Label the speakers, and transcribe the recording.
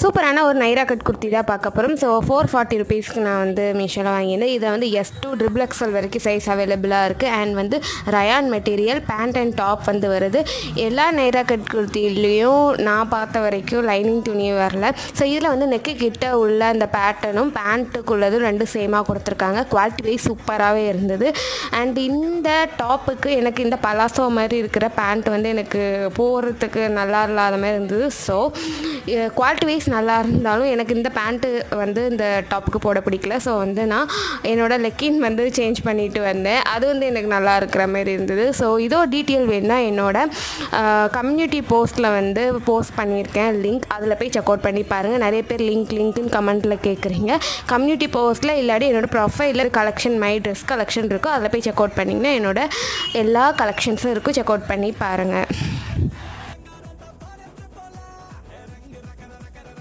Speaker 1: சூப்பரான ஒரு நைரா கட் குர்த்தி தான் பார்க்க போகிறோம். ஸோ 440 ருபீஸ்க்கு நான் வந்து மீஷோவில் வாங்கியிருந்தேன். இதை வந்து S2 XXL வரைக்கும் சைஸ் அவைலபிளாக இருக்குது. அண்ட் வந்து rayon material pant and top வந்து வருது. எல்லா நைரா கட் குர்த்திலையும் நான் பார்த்த வரைக்கும் லைனிங் துணியும் வரல. ஸோ இதில் வந்து நெக்கு கிட்ட உள்ள அந்த பேட்டர்னும் பேண்ட்டுக்குள்ளதும் ரெண்டும் சேமாக கொடுத்துருக்காங்க. குவாலிட்டி வைஸ் சூப்பராகவே இருந்தது. அண்ட் இந்த டாப்புக்கு எனக்கு இந்த பலாசோ மாதிரி இருக்கிற பேண்ட் வந்து எனக்கு போகிறதுக்கு நல்லா இல்லாத மாதிரி இருந்தது. ஸோ குவாலிட்டி வைஸ் நல்லா இருந்தாலும் எனக்கு இந்த பேண்ட்டு வந்து இந்த டாப்புக்கு போட பிடிக்கல. ஸோ வந்து நான் என்னோடய லெக்கின் வந்து சேஞ்ச் பண்ணிட்டு வந்தேன். அது வந்து எனக்கு நல்லா இருக்கிற மாதிரி இருந்தது. ஸோ இதோ டீட்டெயில் வேணுன்னா என்னோடய கம்யூனிட்டி போஸ்ட்டில் வந்து போஸ்ட் பண்ணியிருக்கேன் லிங்க். அதில் போய் செக் அவுட் பண்ணி பாருங்கள். நிறைய பேர் லிங்க்னு கமெண்ட்டில் கேட்குறீங்க. கம்யூனிட்டி போஸ்ட்டில் இல்லாட்டி என்னோடய ப்ரொஃபைலில் கலெக்ஷன் மை ட்ரெஸ் கலெக்ஷன் இருக்கும். அதில் போய் செக் அவுட் பண்ணிங்கன்னா என்னோடய எல்லா கலெக்ஷன்ஸும் இருக்கும். செக் அவுட் பண்ணி பாருங்கள்.